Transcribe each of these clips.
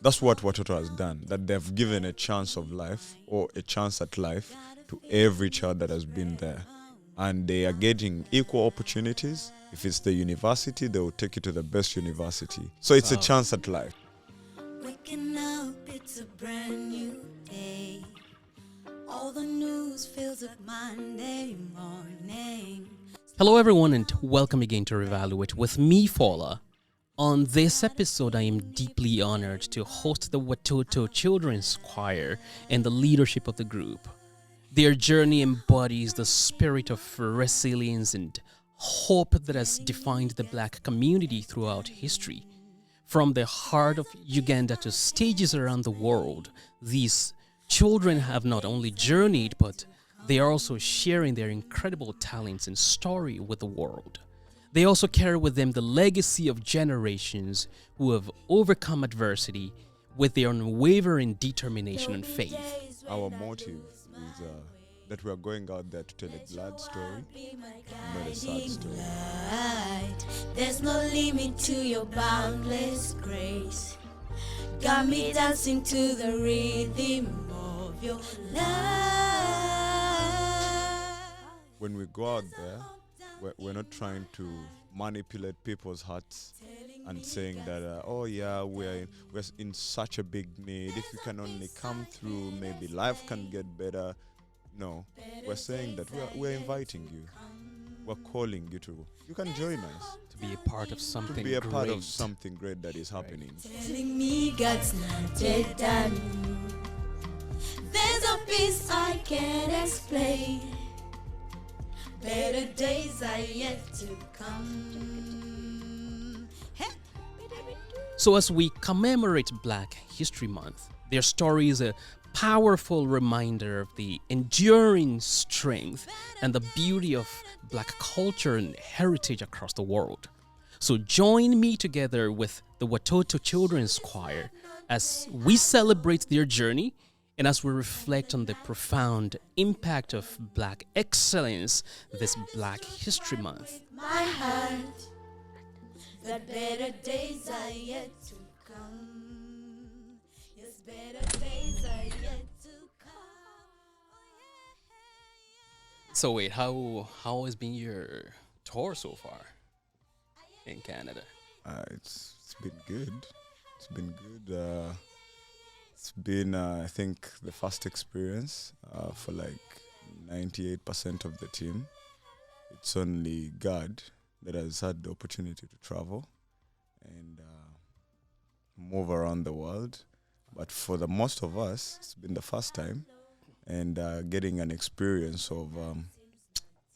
That's what Watoto has done, that they've given a chance of life or a chance at life to every child that has been there. And they are getting equal opportunities. If it's the university, they will take you to the best university. So it's a chance at life. Waking up, it's a brand new day. All the news feels like Monday morning. Hello everyone and welcome again to Revaluate with me, Fola. On this episode, I am deeply honored to host the Watoto Children's Choir and the leadership of the group. Their journey embodies the spirit of resilience and hope that has defined the Black community throughout history. From the heart of Uganda to stages around the world, these children have not only journeyed, but they are also sharing their incredible talents and story with the world. They also carry with them the legacy of generations who have overcome adversity with their unwavering determination and faith. Our motive is that we are going out there to tell a glad story, not a sad story. There's no limit to your boundless grace. Got me dancing to the rhythm of your life. When we go out there, we're not trying to manipulate people's hearts and saying that, we're in such a big need. If you can only come through, maybe life can get better. No, we're saying that we're inviting you. We're calling you to. You can join us. To be a part of something To be a part of great. something great that is happening. Telling me God's not dead done. There's a peace I can't explain. Better days are yet to come. So as we commemorate Black History Month, their story is a powerful reminder of the enduring strength and the beauty of Black culture and heritage across the world. So join me together with the Watoto Children's Choir as we celebrate their journey and as we reflect on the profound impact of Black excellence this Black History Month. My heart, that better days are yet to come. Yes, better days are yet to come. So wait, how has been your tour so far in Canada? It's been good. It's been good. It's been, I think, the first experience for like 98% of the team. It's only God that has had the opportunity to travel and move around the world. But for the most of us, it's been the first time, and getting an experience of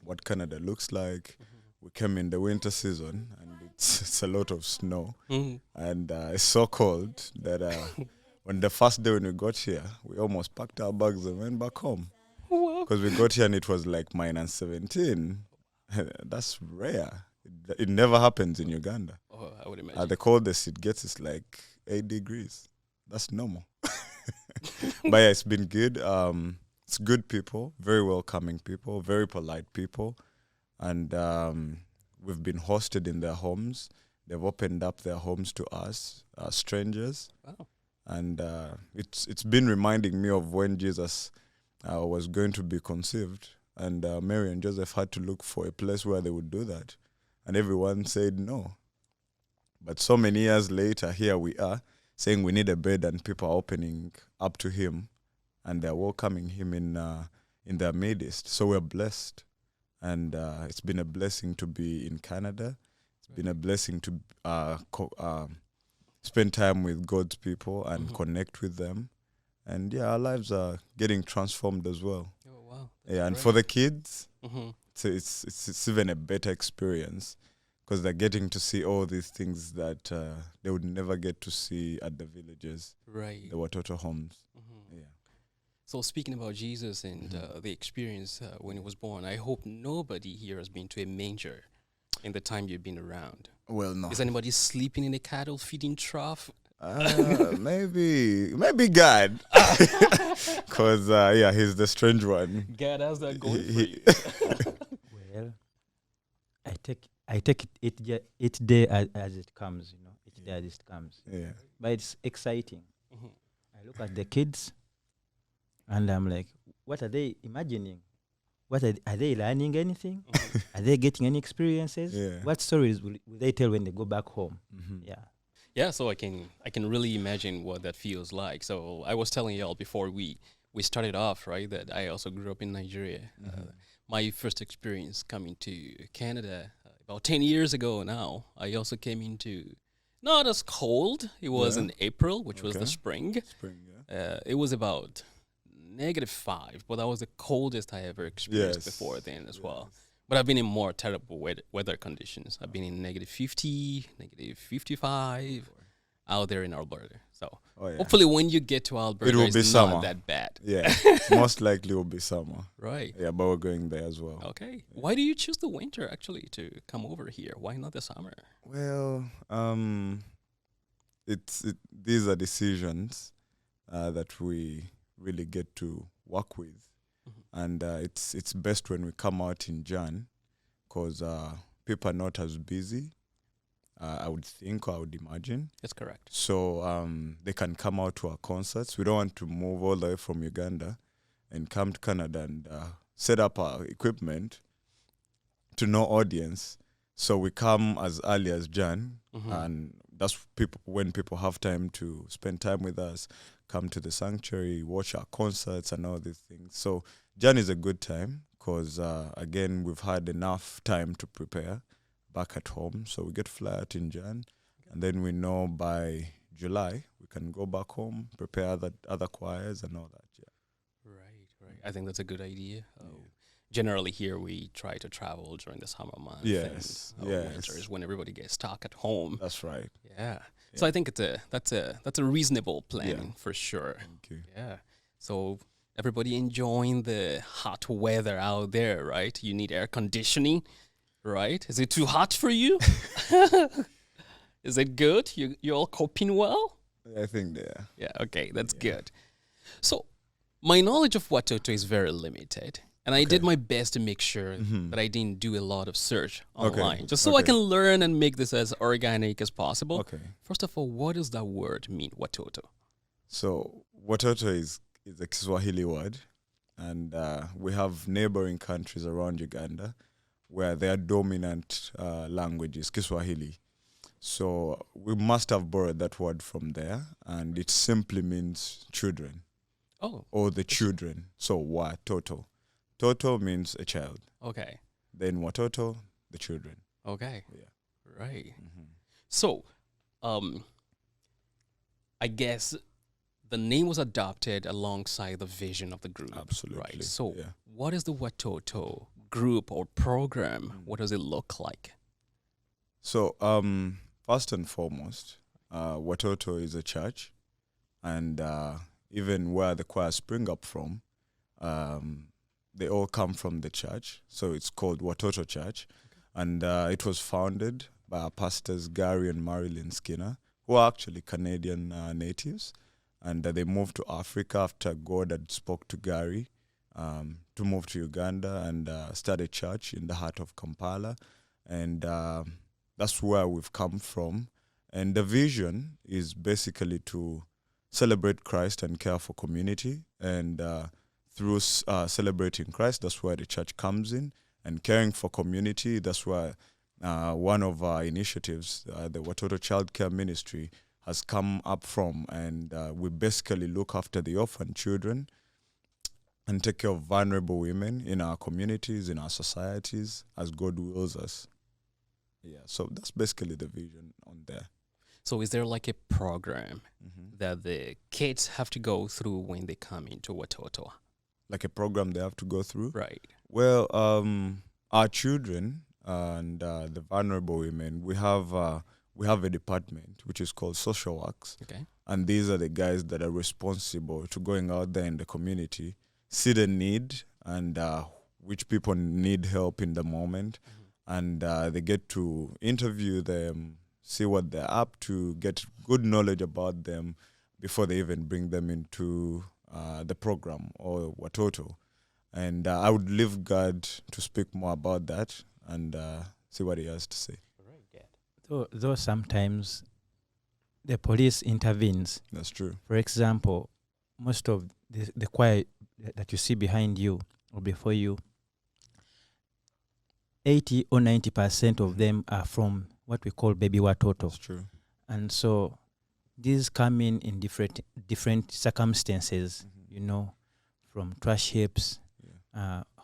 what Canada looks like. We came in the winter season, and it's a lot of snow, and it's so cold that on the first day when we got here, we almost packed our bags and went back home. Because we got here and it was like minus 17. That's rare. It never happens in Uganda. Oh, I would imagine. The coldest it gets is like 8 degrees. That's normal. But yeah, it's been good. It's good people, very welcoming people, very polite people. And we've been hosted in their homes. They've opened up their homes to us, strangers. Wow. And it's been reminding me of when Jesus was going to be conceived, and Mary and Joseph had to look for a place where they would do that, and everyone said no. But so many years later, here we are saying we need a bed, and people are opening up to him, and they're welcoming him in their midst. So we're blessed, and it's been a blessing to be in Canada. It's been a blessing to spend time with God's people and connect with them. And yeah, our lives are getting transformed as well. Oh, wow. Yeah, and for the kids, Mm-hmm. it's even a better experience because they're getting to see all these things that they would never get to see at the villages, Right. the Watoto homes. Mm-hmm. Yeah. So speaking about Jesus and the experience when he was born, I hope nobody here has been to a manger in the time you've been around. Well, no. Is anybody sleeping in a cattle feeding trough? Maybe God. Because, he's the strange one. God, how's that going for you? Well, I take it each day as it comes, each day as it comes. Yeah. But it's exciting. I look at the kids and I'm like, what are they imagining? Are they learning anything? Are they getting any experiences? Yeah. What stories will they tell when they go back home? Yeah. Yeah, so I can really imagine what that feels like. So I was telling y'all before we started off, right, that I also grew up in Nigeria. My first experience coming to Canada about 10 years ago now, I also came into not as cold. It was Yeah. in April, which was the Okay. spring. Spring, yeah. It was about -5, but that was the coldest I ever experienced Yes. before then as well. But I've been in more terrible weather conditions. I've been in -50, -55 out there in Alberta. So Oh, yeah. hopefully when you get to Alberta, will it's be not summer. that bad. Yeah. Most likely it will be summer. Right. Yeah, but we're going there as well. Okay. Why do you choose the winter actually to come over here? Why not the summer? Well, these are decisions that we really get to work with, and it's best when we come out in Jan, because people are not as busy. I would think, or I would imagine. That's correct. So they can come out to our concerts. We don't want to move all the way from Uganda and come to Canada and set up our equipment to no audience. So we come as early as Jan, and that's when people have time to spend time with us, come to the sanctuary, watch our concerts and all these things. So Jan is a good time because, again, we've had enough time to prepare back at home. So we get flat in Jan, and then we know by July we can go back home, prepare other choirs and all that. Yeah. Right. I think that's a good idea. Generally here we try to travel during the summer months. Yes, and winter is when everybody gets stuck at home. That's right. Yeah. So I think that's a reasonable plan for sure. Thank you. Yeah. So everybody enjoying the hot weather out there, right? You need air conditioning, right? Is it too hot for you? Is it good? You all coping well? I think they are. Yeah, okay, that's good. So my knowledge of Watoto is very limited. And I did my best to make sure that I didn't do a lot of search online, just so I can learn and make this as organic as possible. Okay. First of all, what does that word mean, Watoto? So Watoto is a Kiswahili word, and we have neighboring countries around Uganda where their dominant language is Kiswahili. So we must have borrowed that word from there, and it simply means children. Oh. Or the children. So Watoto. Toto means a child. Okay. Then Watoto, the children. Okay. Yeah. Right. So, I guess the name was adopted alongside the vision of the group. Absolutely. Right. So, yeah. what is the Watoto group or program? What does it look like? So, first and foremost, Watoto is a church, and even where the choir spring up from, they all come from the church. So it's called Watoto Church, and it was founded by our pastors Gary and Marilyn Skinner, who are actually Canadian natives, and they moved to Africa after God had spoke to Gary to move to Uganda and start a church in the heart of Kampala, and that's where we've come from. And the vision is basically to celebrate Christ and care for community, and through celebrating Christ, that's where the church comes in, and caring for community, that's where one of our initiatives, the Watoto Child Care Ministry, has come up from, and we basically look after the orphan children and take care of vulnerable women in our communities, in our societies, as God wills us. Yeah, so that's basically the vision on there. So is there like a program that the kids have to go through when they come into Watoto? Like a program they have to go through? Right. Well, our children and the vulnerable women, we have a department which is called social works. Okay. And these are the guys that are responsible to going out there in the community, see the need and which people need help in the moment. And they get to interview them, see what they're up to, get good knowledge about them before they even bring them into the program or Watoto. And I would leave God to speak more about that and see what he has to say. Though sometimes the police intervenes. That's true. For example, most of the choir that you see behind you or before you, 80 or 90% of them are from what we call baby Watoto. That's true. And so these come in different circumstances, you know, from trash heaps,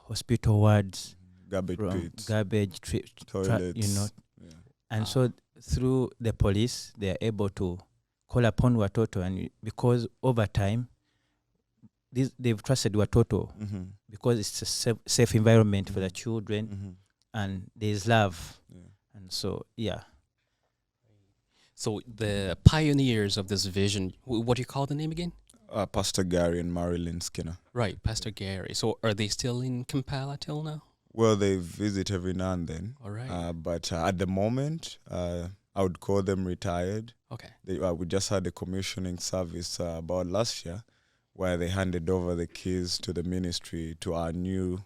hospital wards, Garbage from pits, garbage, toilets. you know. Yeah. And so through the police, they are able to call upon Watoto, and because over time, they've trusted Watoto Mm-hmm. because it's a safe environment for the children, Mm-hmm. and there's love. Yeah. And so, yeah. So the pioneers of this vision, what do you call the name again? Pastor Gary and Marilyn Skinner. Right, Pastor Gary. So are they still in Kampala till now? Well, they visit every now and then. All right. But at the moment, I would call them retired. Okay. We just had a commissioning service about last year where they handed over the keys to the ministry to our new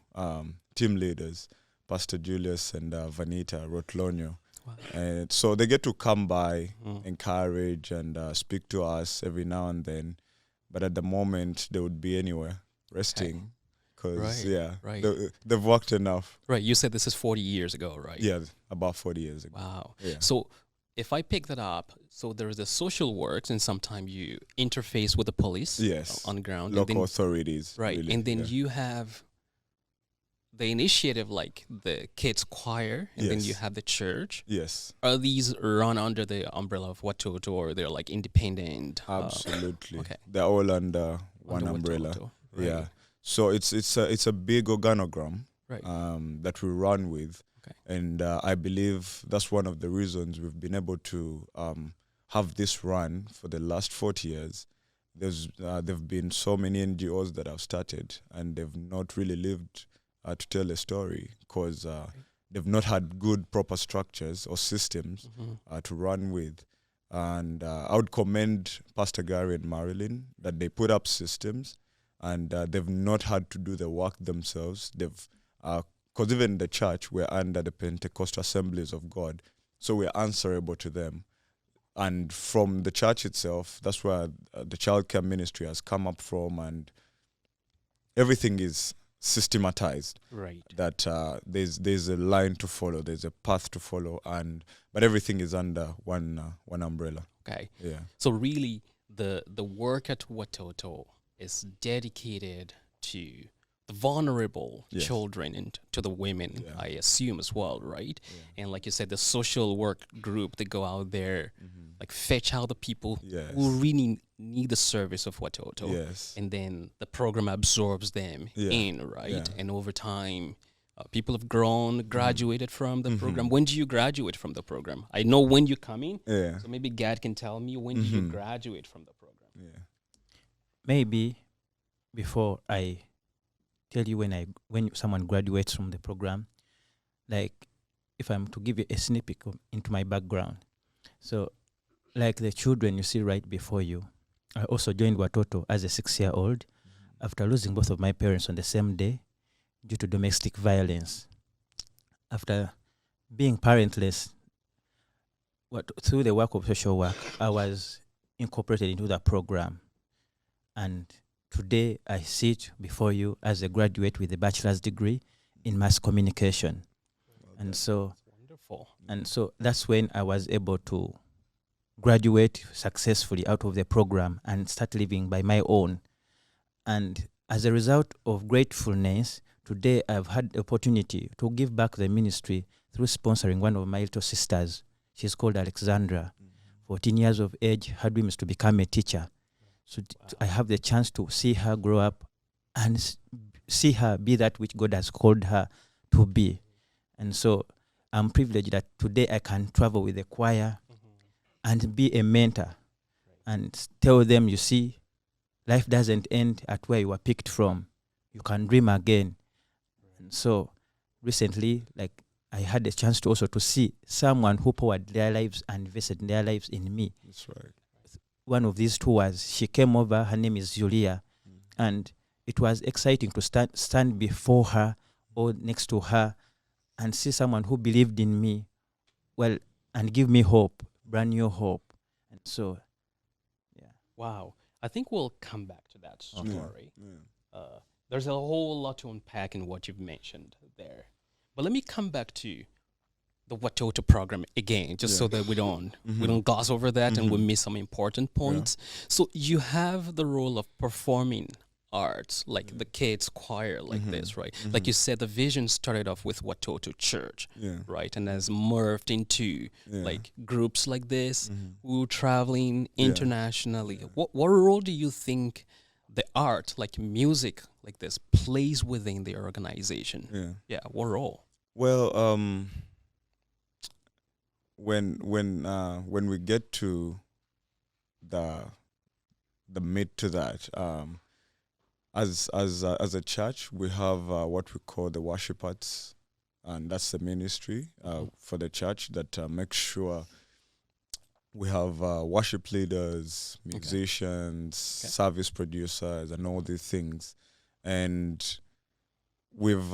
team leaders, Pastor Julius and Vanita Rotlonio. Wow. And so they get to come by, Mm. encourage, and speak to us every now and then. But at the moment, they would be anywhere, resting. Because, right. they've worked enough. Right. You said this is 40 years ago, right? Yeah, about 40 years ago. Wow. Yeah. So if I pick that up, so there's the social works, and sometimes you interface with the police Yes. on ground. Local and then, authorities. right. really, and then yeah. you have the initiative like the kids choir, and then you Yes. have the church. Yes, Are these run under the umbrella of Watoto, or they're like independent? absolutely. okay. They're all under one under umbrella. Watoto, right? Yeah. So it's a big organogram Right. that we run with. Okay. And I believe that's one of the reasons we've been able to have this run for the last 40 years. There've been so many NGOs that have started, and they've not really lived to tell a story because they've not had good proper structures or systems Mhm. to run with. And I would commend Pastor Gary and Marilyn that they put up systems, and they've not had to do the work themselves. They've because even the church, we're under the Pentecostal Assemblies of God, so we're answerable to them. And from the church itself, that's where the childcare ministry has come up from, and everything is systematized. Right. That there's a line to follow, there's a path to follow, but everything is under one umbrella. Okay. Yeah. So really, the work at Watoto is dedicated to the vulnerable Yes. children and to the women, Yeah. I assume as well, right? And like you said, the social work group, they go out there, like fetch out the people Yes. who really need the service of Watoto. Yes. And then the program absorbs them Yeah. in, right? Yeah. And over time, people have grown, graduated from the program. When do you graduate from the program? I know when you're coming, Yeah. so maybe Gad can tell me when do you graduate from the program? Yeah. Maybe before I tell you when someone graduates from the program, like if I'm to give you a snippet into my background. So like the children you see right before you, I also joined Watoto as a 6-year-old after losing both of my parents on the same day due to domestic violence. After being parentless, through the work of social work, I was incorporated into the program. And today I sit before you as a graduate with a bachelor's degree in mass communication. And so Wonderful. and so that's when I was able to graduate successfully out of the program and start living by my own. And as a result of gratefulness, today I've had the opportunity to give back the ministry through sponsoring one of my little sisters. She's called Alexandra. 14 years of age, her dream is to become a teacher. So I have the chance to see her grow up and see her be that which God has called her to be. And so I'm privileged that today I can travel with the choir and be a mentor and tell them, you see, life doesn't end at where you were picked from. You can dream again. And so recently, like I had a chance to also to see someone who poured their lives and invested their lives in me. That's right. One of these two she came over, her name is Julia, and it was exciting to stand before her or next to her and see someone who believed in me, well, and give me hope, brand new hope. And So, yeah. Wow. I think we'll come back to that Okay. story. Yeah. There's a whole lot to unpack in what you've mentioned there. But let me come back to the Watoto program again, just so that we don't gloss over that and we miss some important points. So you have the role of performing arts, like the kids choir, like this, right? Like you said, the vision started off with Watoto Church, right, and has morphed into like groups like this who traveling internationally. What role do you think the art, like music, like this, plays within the organization? Yeah, what role? Well, when we get to the mid to that, as a church, we have what we call the worship arts, and that's the ministry for the church that makes sure we have worship leaders, musicians, service producers, and all these things, and we've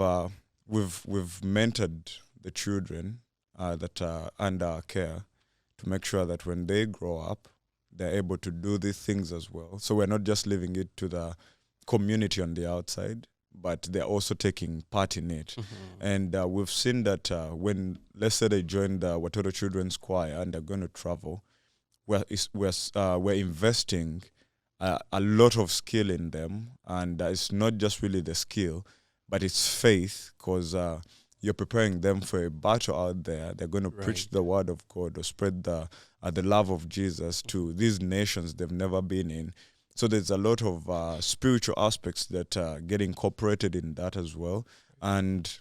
mentored the children that are under our care to make sure that when they grow up, they're able to do these things as well. So we're not just leaving it to the community on the outside, but they're also taking part in it. And we've seen that when, let's say, they join the Watoto Children's choir and they're going to travel, we're investing a lot of skill in them, and it's not just really the skill, but it's faith, because you're preparing them for a battle out there. They're going to preach the word of God or spread the love of Jesus to these nations they've never been in. So there's a lot of spiritual aspects that get incorporated in that as well. And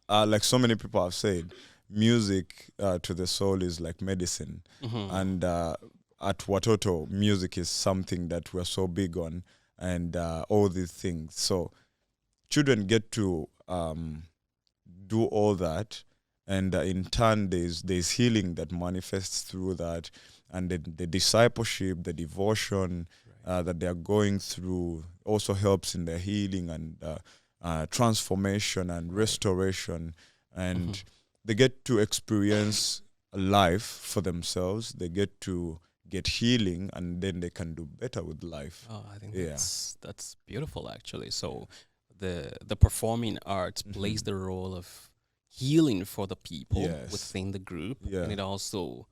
like so many people have said, music to the soul is like medicine. And at Watoto, music is something that we're so big on, and all these things. So children get to do all that, and in turn there's healing that manifests through that, and the discipleship, the devotion that they're going through also helps in their healing and transformation and restoration, and they get to experience life for themselves. They get to get healing, and then they can do better with life. I think that's beautiful, actually. So the performing arts plays the role of healing for the people within the group, and it also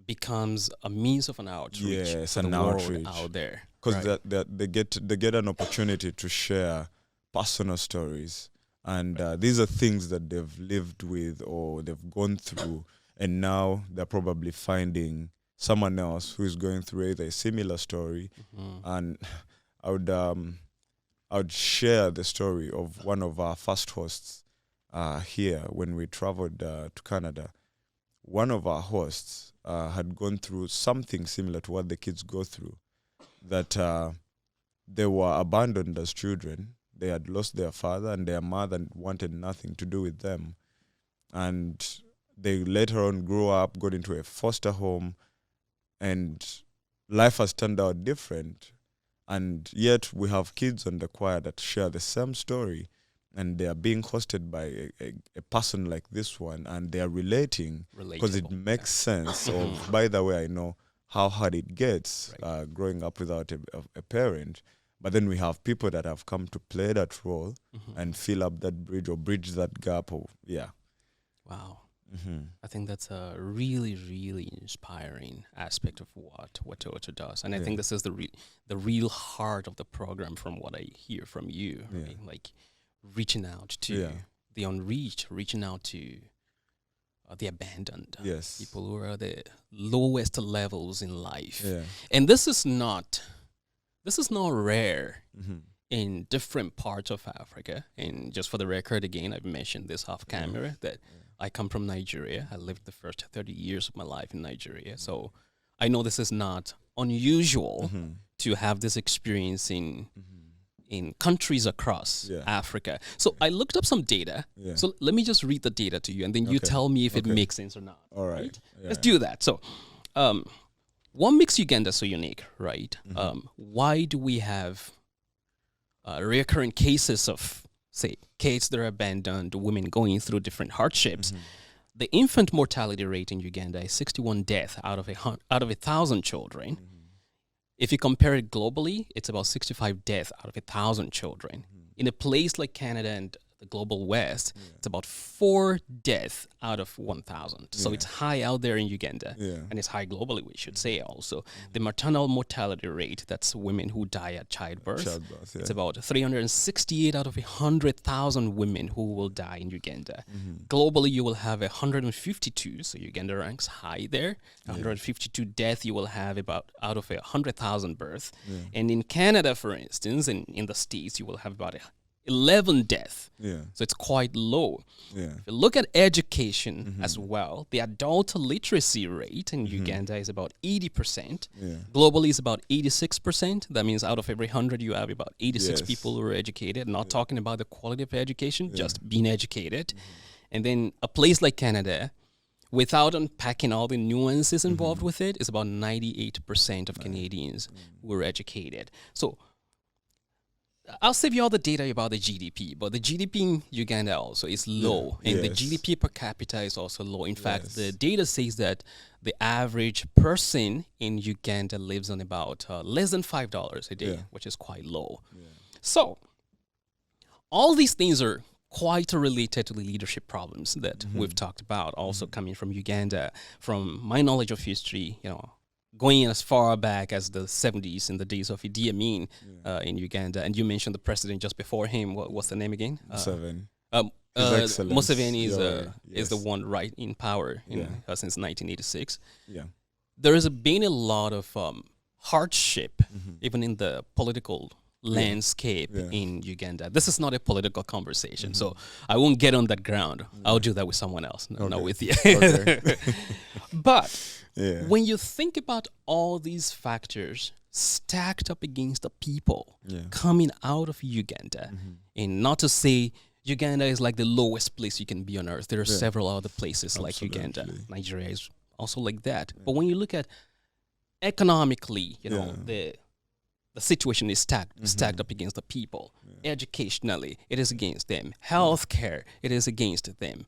becomes a means of an outreach for the world out there, because they get an opportunity to share personal stories, and these are things that they've lived with or they've gone through, and now they're probably finding someone else who is going through either a similar story. And I would share the story of one of our first hosts here when we traveled to Canada. One of our hosts had gone through something similar to what the kids go through, that they were abandoned as children. They had lost their father, and their mother wanted nothing to do with them. And they later on grew up, got into a foster home, and life has turned out different. And yet we have kids on the choir that share the same story, and they are being hosted by a person like this one, and they are relating because it makes sense of, by the way, I know how hard it gets growing up without a parent. But then we have people that have come to play that role and fill up that bridge or bridge that gap. Wow. I think that's a really, really inspiring aspect of what Watoto does. And I think this is the real heart of the program, from what I hear from you, right? Like reaching out to the unreached, reaching out to the abandoned, people who are the lowest levels in life. And this is not rare in different parts of Africa. And just for the record, again, I've mentioned this off camera that I come from Nigeria. I lived the first 30 years of my life in Nigeria. So I know this is not unusual to have this experience in countries across Africa. So I looked up some data. So let me just read the data to you, and then you tell me if it makes sense or not. All right. Let's do that. So what makes Uganda so unique, right? Why do we have recurrent cases of, say, kids that are abandoned, women going through different hardships? the infant mortality rate in Uganda is 61 deaths out of 1,000 children. If you compare it globally, it's about 65 deaths out of 1,000 children. In a place like Canada and the global West, it's about 4 deaths out of 1,000. So it's high out there in Uganda, and it's high globally, we should say also. The maternal mortality rate, that's women who die at childbirth, it's about 368 out of 100,000 women who will die in Uganda. Globally, you will have 152, so Uganda ranks high there. 152 deaths you will have about out of 100,000 births. And in Canada, for instance, and in the States, you will have about 11 deaths. So it's quite low. If you look at education as well, the adult literacy rate in Uganda is about 80%. Globally, it's about 86%. That means out of every 100, you have about 86 people who are educated. Not talking about the quality of education, just being educated. And then a place like Canada, without unpacking all the nuances involved with it, is about 98% of Canadians who are educated. So I'll save you all the data about the GDP, but the GDP in Uganda also is low, and the GDP per capita is also low. In fact, the data says that the average person in Uganda lives on about less than $5 a day, which is quite low. So all these things are quite related to the leadership problems that we've talked about, also coming from Uganda. From my knowledge of history, going as far back as the 70s, in the days of Idi Amin in Uganda. And you mentioned the president just before him. What's the name again? Museveni is the one right in power since 1986. There has been a lot of hardship, even in the political landscape in Uganda. This is not a political conversation, so I won't get on that ground. I'll do that with someone else, not with you. But when you think about all these factors stacked up against the people coming out of Uganda, and not to say Uganda is like the lowest place you can be on earth. There are several other places like Uganda. Nigeria is also like that. But when you look at economically, the situation is stacked up against the people. Educationally, it is against them. Healthcare, it is against them.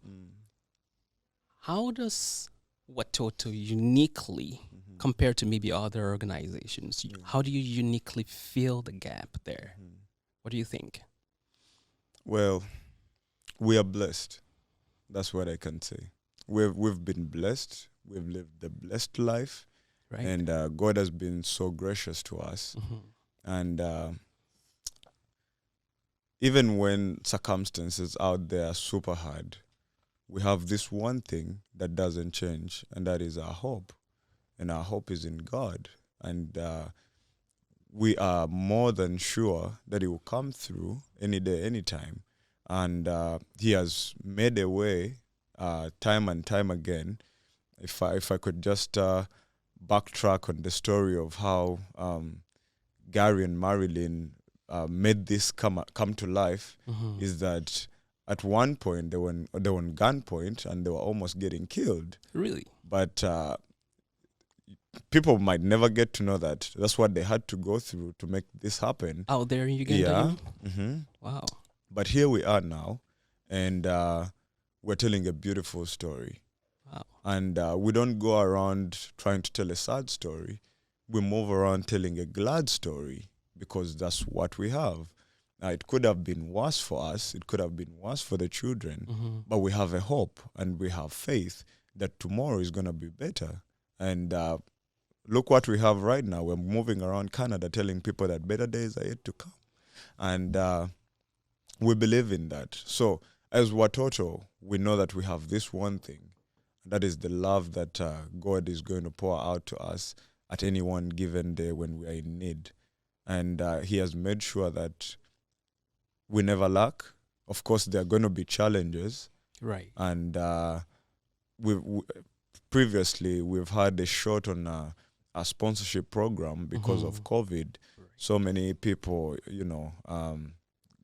How does Watoto uniquely compare to maybe other organizations? How do you uniquely fill the gap there? What do you think? Well, we are blessed. That's what I can say. We've been blessed. We've lived the blessed life. Right. And God has been so gracious to us. And even when circumstances out there are super hard, we have this one thing that doesn't change, and that is our hope. And our hope is in God. And we are more than sure that He will come through any day, anytime. And He has made a way time and time again. If I could just backtrack on the story of how Gary and Marilyn made this come to life, is that at one point they were on gunpoint and they were almost getting killed. Really? But people might never get to know that. That's what they had to go through to make this happen. Out there in Uganda? Yeah. Wow. But here we are now, and we're telling a beautiful story. Wow. And we don't go around trying to tell a sad story. We move around telling a glad story, because that's what we have. It could have been worse for us. It could have been worse for the children. But we have a hope and we have faith that tomorrow is going to be better. And look what we have right now. We're moving around Canada telling people that better days are yet to come. And we believe in that. So as Watoto, we know that we have this one thing. That is the love that God is going to pour out to us at any one given day when we are in need. And He has made sure that we never lack. Of course, there are going to be challenges. Right. And previously, we've had a short on a sponsorship program because of COVID. Right. So many people,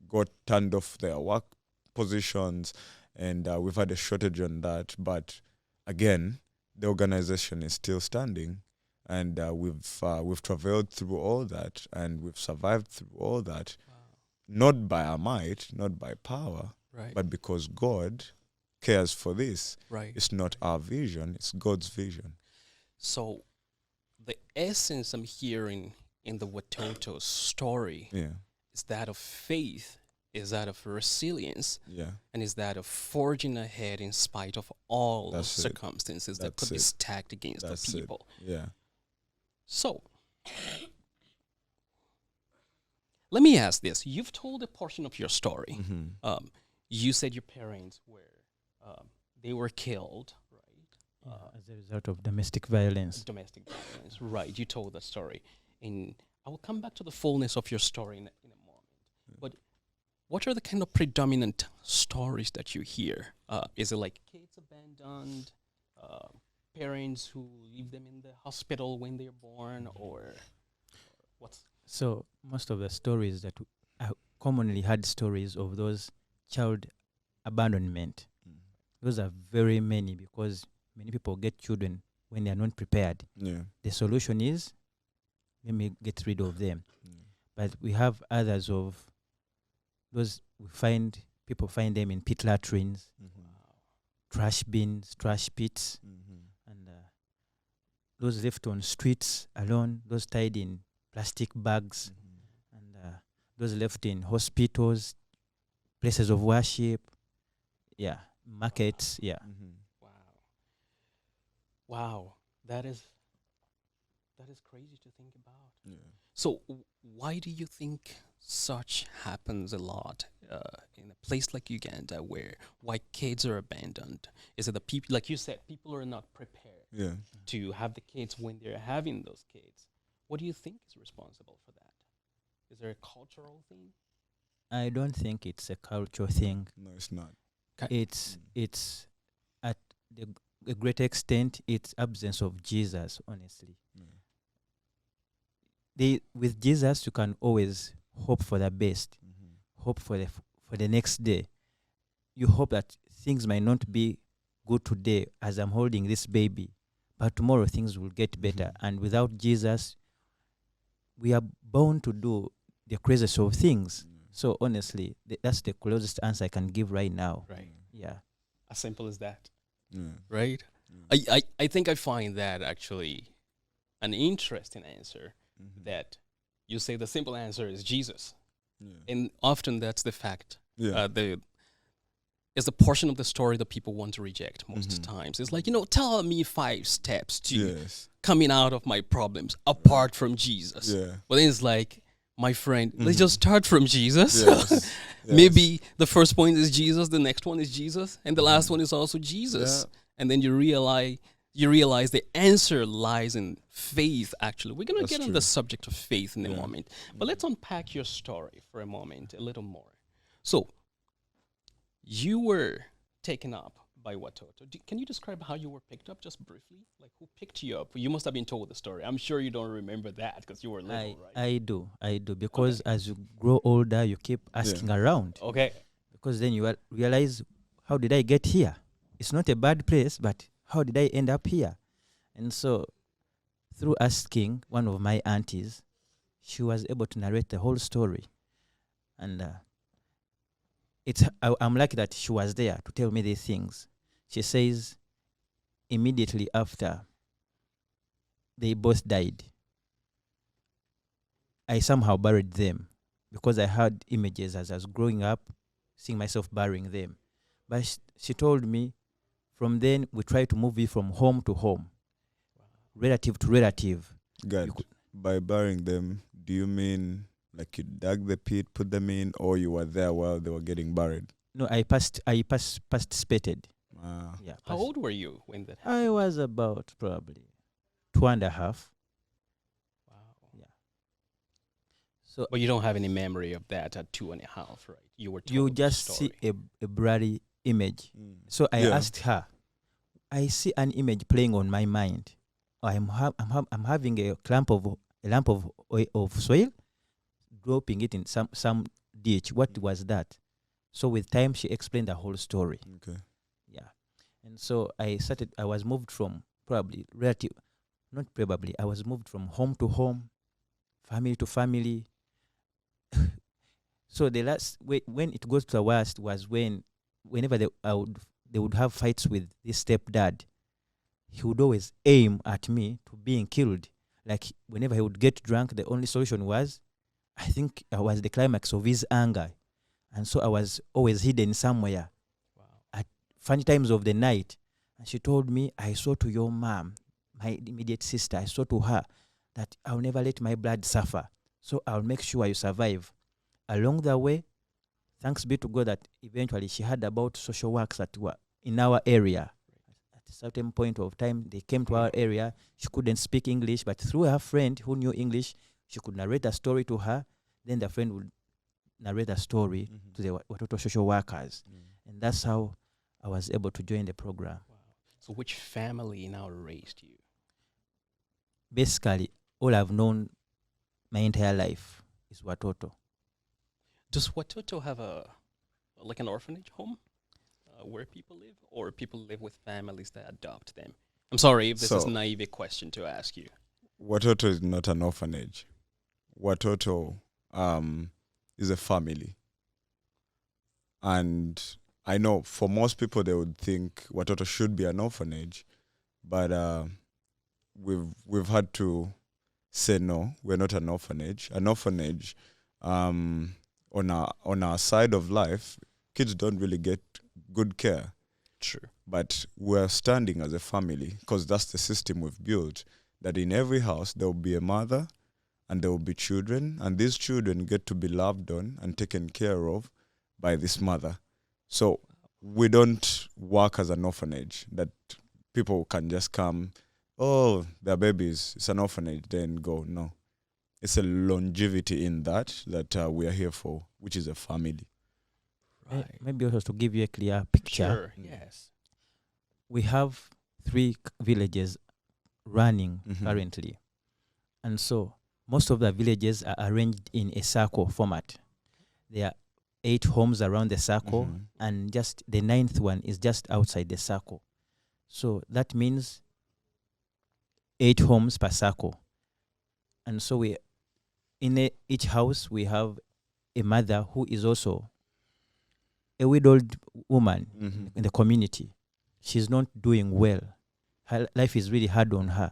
got turned off their work positions, and we've had a shortage on that. But again, the organization is still standing, and we've traveled through all that, and we've survived through all that. Not by our might, not by power, but because God cares for this. Right. It's not our vision, it's God's vision. So the essence I'm hearing in the Watoto story Yeah. is that of faith, is that of resilience, Yeah. and is that of forging ahead in spite of all That's it. circumstances that That's could be it. stacked against That's the it. people. Yeah. So let me ask this. You've told a portion of your story. Mm-hmm. You said your parents they were killed, right? As a result of domestic violence. Domestic violence, right? You told that story, and I will come back to the fullness of your story in a moment. But what are the kind of predominant stories that you hear? Is it like kids abandoned, parents who leave them in the hospital when they're born, or what's? So most of the stories that I commonly had stories of those child abandonment. Those are very many because many people get children when they are not prepared. Yeah. The solution is, let me get rid of them. But we have others of those people find them in pit latrines, trash bins, trash pits, and those left on streets alone, those tied in plastic bags, and those left in hospitals, places of worship, markets, Wow, that is crazy to think about. Yeah. So why do you think such happens a lot in a place like Uganda, where white kids are abandoned? Is it the people, like you said, people are not prepared Yeah. to have the kids when they're having those kids? What do you think is responsible for that? Is there a cultural thing? I don't think it's a cultural thing. No, it's not. It's at a great extent it's absence of Jesus, honestly. With Jesus you can always hope for the best, hope for the next day. You hope that things might not be good today as I'm holding this baby, but tomorrow things will get better. And without Jesus, we are bound to do the craziest of things. So honestly, that's the closest answer I can give right now. Right. Yeah. As simple as that. Yeah. Right? I think I find that actually an interesting answer, that you say the simple answer is Jesus. Yeah. And often that's the fact. Yeah. It's the portion of the story that people want to reject most times. It's like, tell me 5 steps to Yes. coming out of my problems apart from Jesus. Yeah. But then it's like, my friend, let's just start from Jesus. Yes. Maybe the first point is Jesus, the next one is Jesus, and the last one is also Jesus. Yeah. And then you realize the answer lies in faith, actually. We're going to That's get on true. the subject of faith in a Yeah. moment. But let's unpack your story for a moment, a little more. So, you were taken up by Watoto. Can you describe how you were picked up just briefly? Like, who picked you up? You must have been told the story. I'm sure you don't remember that because you were little, right? I do. Because as you grow older, you keep asking around. Okay. Because then you realize, how did I get here? It's not a bad place, but how did I end up here? And so, through asking one of my aunties, she was able to narrate the whole story. And I'm lucky that she was there to tell me these things. She says, immediately after they both died, I somehow buried them because I had images as I was growing up, seeing myself burying them. But she told me, from then we tried to move it from home to home, relative to relative. God, by burying them, do you mean like you dug the pit, put them in, or you were there while they were getting buried? No, I participated. Yeah. How old were you when that happened? I was about probably 2.5. Wow. Yeah. So But you don't have any memory of that at 2.5, right? You were told you the just story. see a blurry image. So I asked her, I see an image playing on my mind. I'm having a lump of soil, dropping it in some ditch. What was that? So with time, she explained the whole story. Okay. Yeah. And so I was moved from I was moved from home to home, family to family. So the last, when it goes to the worst was whenever I would they would have fights with this stepdad, he would always aim at me to being killed. Like whenever he would get drunk, the only solution was, I think I was the climax of his anger. And so I was always hidden somewhere at funny times of the night. And she told me, I saw to your mom, my immediate sister, I saw to her that I'll never let my blood suffer. So I'll make sure you survive. Along the way, thanks be to God that eventually she heard about social works that were in our area. At a certain point of time, they came to our area. She couldn't speak English, but through her friend who knew English, she could narrate a story to her. Then the friend would narrate a story to the Watoto social workers. And that's how I was able to join the program. Wow. So which family now raised you? Basically, all I've known my entire life is Watoto. Does Watoto have like an orphanage home where people live, or people live with families that adopt them? I'm sorry if this is a naive question to ask you. Watoto is not an orphanage. Watoto is a family. And I know for most people they would think Watoto should be an orphanage, but we've had to say no, we're not an orphanage. An orphanage, on our side of life, kids don't really get good care. True. But we're standing as a family because that's the system we've built, that in every house there will be a mother and there will be children, and these children get to be loved on and taken care of by this mother. So we don't work as an orphanage that people can just come, oh, they're babies, it's an orphanage, then go. No. It's a longevity in that we are here for, which is a family. Right. Maybe also to give you a clear picture. Sure. Yes. We have 3 villages running Mhm. currently. And so most of the villages are arranged in a circle format. There are 8 homes around the circle, Mhm. and just the 9th one is just outside the circle. So that means 8 homes per circle. And so each house we have a mother who is also a widowed woman Mhm. in the community. She's not doing well. Her life is really hard on her.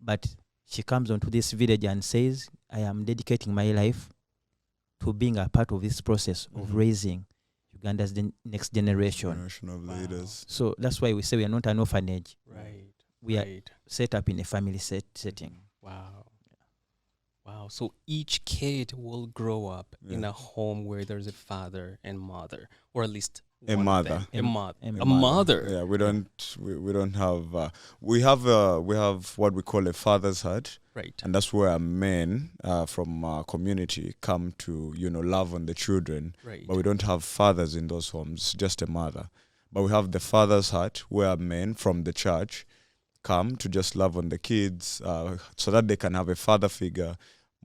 But she comes onto this village and says, I am dedicating my life to being a part of this process of Mhm. raising Uganda's next generation. Generation of Wow. leaders. So that's why we say we are not an orphanage. Right. We are right. set up in a family setting. Wow. Wow. So each kid will grow up in Yeah. a home where there's a father and mother, or at least A one of mother. them. A mother. A A mother. Yeah, we don't have we have what we call a father's hut, Right. and that's where men from our community come to love on the children. Right. But we don't have fathers in those homes, just a mother. But we have the father's hut where men from the church come to just love on the kids, so that they can have a father figure.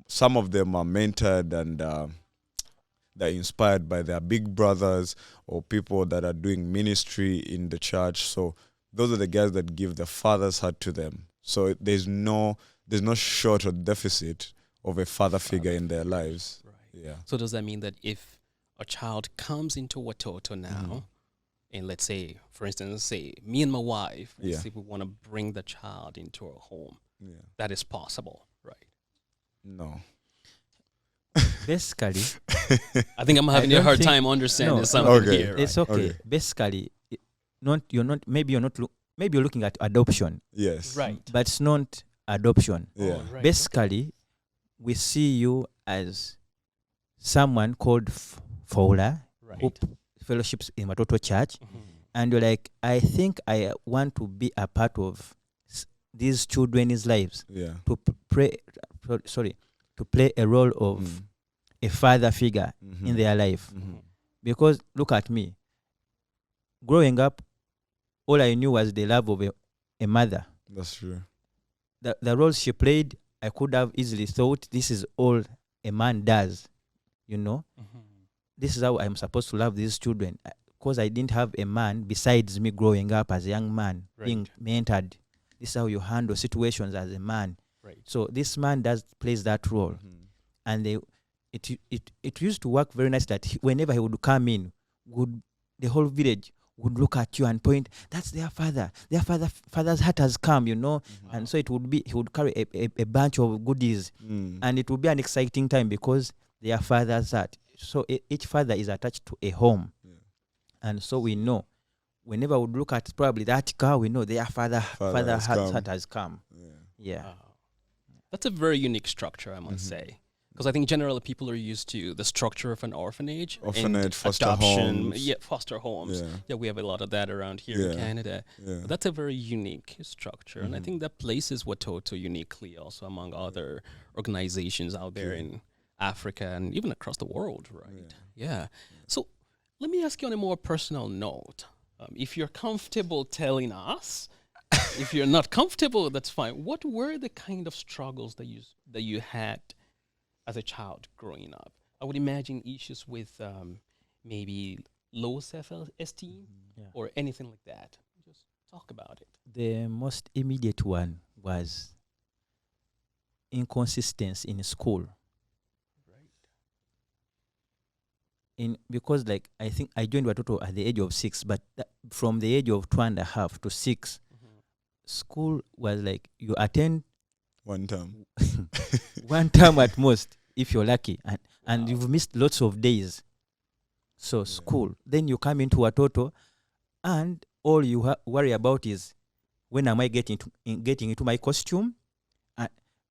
Some of them are mentored and they're inspired by their big brothers or people that are doing ministry in the church. So those are the guys that give the father's heart to them. So there's no short or deficit of a father figure in their lives. Right. Yeah. So does that mean that if a child comes into Watoto now, and let's say, for instance, say me and my wife, Yeah. say we want to bring the child into our home, Yeah. that is possible, right? No. Basically, I think I'm having a don't hard think- time understanding no, something okay. here. Right? it's okay. Okay. Basically, maybe you're looking at adoption, Yes. Right. but it's not adoption. Yeah. Oh, right. Basically, we see you as someone called Fowler, Right. who fellowships in Watoto Church, Mhm. and you're like, I think I want to be a part of these children's lives, Yeah. to to play a role of Mm. a father figure Mhm. in their life. Mhm. Because look at me. Growing up, all I knew was the love of a mother. That's true. The role she played, I could have easily thought this is all a man does. Mhm. This is how I'm supposed to love these children. Because I didn't have a man besides me growing up as a young man, being mentored. This is how you handle situations as a man. Right. So this man plays that role. Mhm. And it used to work very nice that whenever he would come in, the whole village would look at you and point, that's their father. Their father's heart has come, you know. And so it would be, he would carry a bunch of goodies. And it would be an exciting time because their father's heart. So each father is attached to a home. And so we know, whenever we look at probably that car, we know their father's heart has come. Yeah. That's a very unique structure, I must say. Because I think generally people are used to the structure of an orphanage, foster adoption, homes. foster homes. Yeah, we have a lot of that around here in Canada. But that's a very unique structure, and I think that places Watoto uniquely also among other organizations out there in Africa and even across the world, right? Yeah. So let me ask you on a more personal note. If you're comfortable telling us, if you're not comfortable, that's fine. What were the kind of struggles that you had as a child growing up? I would imagine issues with maybe low self-esteem or anything like that. Just talk about it. The most immediate one was inconsistency in school. Because like I think I joined Watoto at the age of 6, but from the age of 2.5 to 6, school was like you attend one term, one term at most if you're lucky, and you've missed lots of days. So school, then you come into Watoto, and all you worry about is when am I getting into my costume,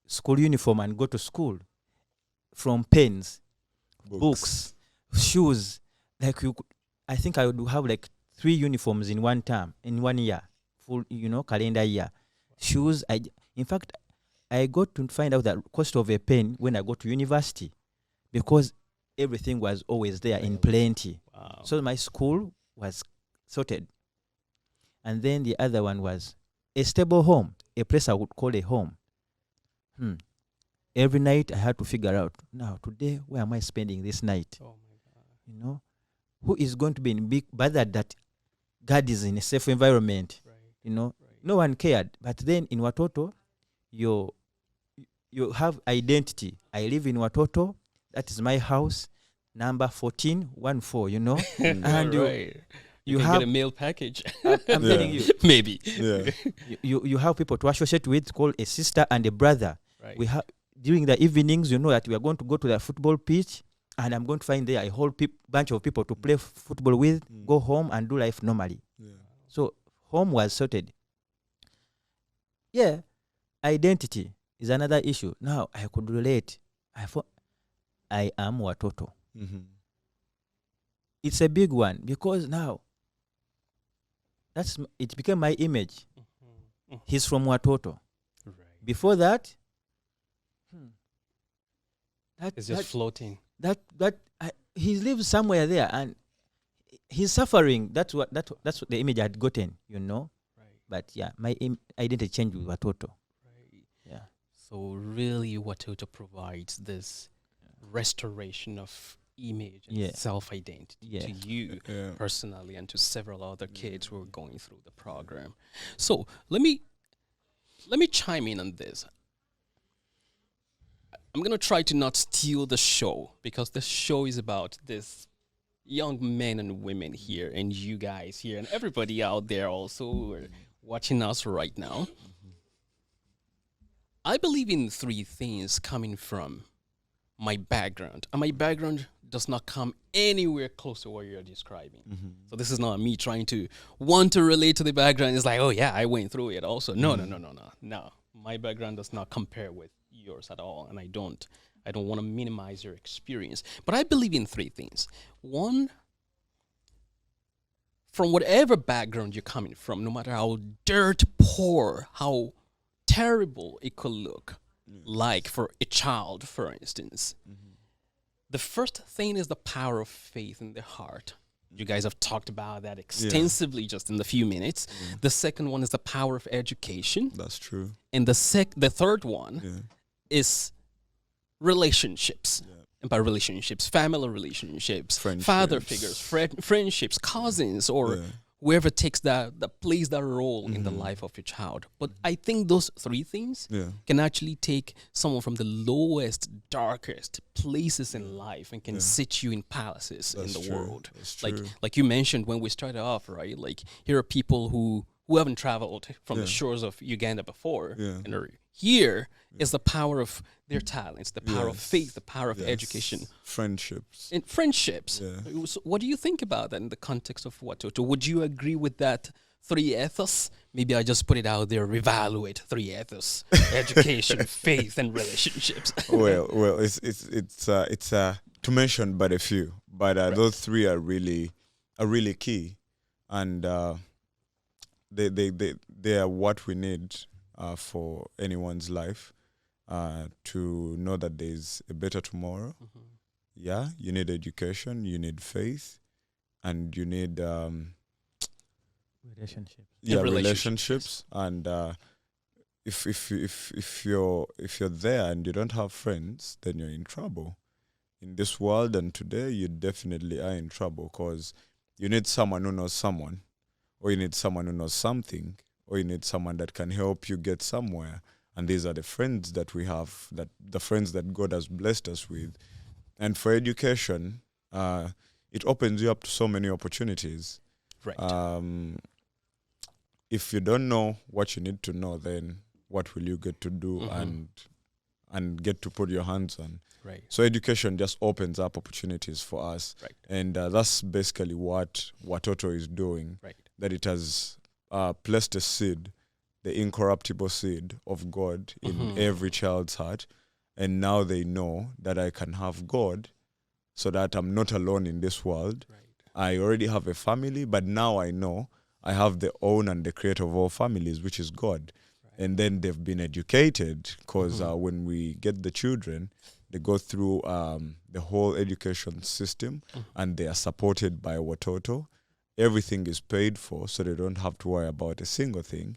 school uniform, and go to school. From pens, books, shoes, like I think I would have like 3 uniforms in one term, in 1 year, full, calendar year. Shoes, in fact, I got to find out that cost of a pen when I got to university, because everything was always there in plenty. Wow. So my school was sorted. And then the other one was a stable home, a place I would call a home. Every night I had to figure out, now today, where am I spending this night? Oh my God. Who is going to be in big bother that God is in a safe environment? Right. No one cared. But then in Watoto, you have identity. I live in Watoto. That is my house, number 1414. And you have get a mail package. I'm telling you, maybe. Yeah. you have people to associate with, called a sister and a brother. Right. We have during the evenings, that we are going to go to the football pitch, and I'm going to find there a whole bunch of people to play football with, go home and do life normally. Yeah. So home was sorted. Yeah, identity is another issue. Now I could relate. I am Watoto. It's a big one because now it became my image. He's from Watoto. Right. Before that, It's just floating. He lives somewhere there and he's suffering. That's what the image I had gotten, Right. But yeah, my identity changed with Watoto. Right. Yeah. So really, Watoto provides this restoration of image and self-identity to you personally and to several other kids who are going through the program. So let me chime in on this. I'm going to try to not steal the show, because the show is about this young men and women here and you guys here and everybody out there also who are watching us right now. I believe in 3 things coming from my background. And my background does not come anywhere close to what you're describing. So this is not me trying to want to relate to the background. It's like, oh yeah, I went through it also. No. My background does not compare with yours at all, and I don't want to minimize your experience. But I believe in 3 things. 1, from whatever background you're coming from, no matter how dirt poor, how terrible it could look like for a child, for instance, the first thing is the power of faith in the heart. You guys have talked about that extensively just in the few minutes. The second one is the power of education. That's true. And the third one is relationships. And by relationships, family relationships, father figures, friendships, cousins, or whoever takes that plays that role in the life of your child. But I think those three things can actually take someone from the lowest, darkest places in life and can sit you in palaces in the world. Like you mentioned when we started off, right? Like here are people who haven't traveled from the shores of Uganda before, and are here is the power of their talents, the power of faith, the power of education, friendships. So what do you think about that in the context of Watoto? Would you agree with that three ethos? Maybe I just put it out there. Reevaluate three ethos: education, faith, and relationships. well, it's to mention but a few, but those three are really key, and they are what we need for anyone's life. To know that there's a better tomorrow. Yeah, you need education, you need faith, and you need relationships. Yeah, relationships. And if you're there and you don't have friends, then you're in trouble. In this world and today, you definitely are in trouble, because you need someone who knows someone, or you need someone who knows something, or you need someone that can help you get somewhere. And these are the friends that we have, that the friends that God has blessed us with. And for education, it opens you up to so many opportunities. Right. If you don't know what you need to know, then what will you get to do and get to put your hands on? Right. So education just opens up opportunities for us. Right. And that's basically what Watoto is doing. Right. That it has placed a seed, the incorruptible seed of God in every child's heart. And now they know that I can have God, so that I'm not alone in this world. Right. I already have a family, but now I know I have the owner and the creator of all families, which is God. Right. And then they've been educated, because when we get the children, they go through the whole education system, and they are supported by Watoto. Everything is paid for, so they don't have to worry about a single thing.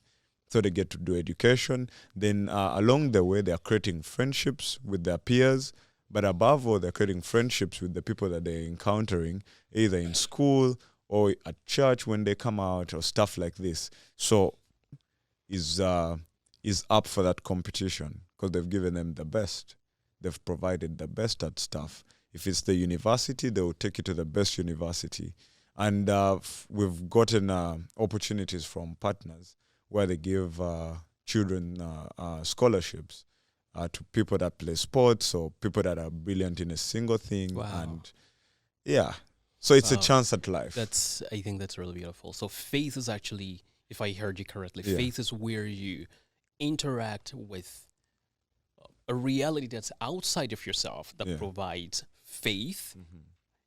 So they get to do education. Then along the way, they are creating friendships with their peers. But above all, they're creating friendships with the people that they're encountering, either in school or at church when they come out, or stuff like this. So is up for that competition, because they've given them the best. They've provided the best at stuff. If it's the university, they will take you to the best university. And we've gotten opportunities from partners where they give children scholarships to people that play sports, or people that are brilliant in a single thing. Wow. And so it's a chance at life. I think that's really beautiful. So faith is actually, if I heard you correctly, faith is where you interact with a reality that's outside of yourself that provides faith.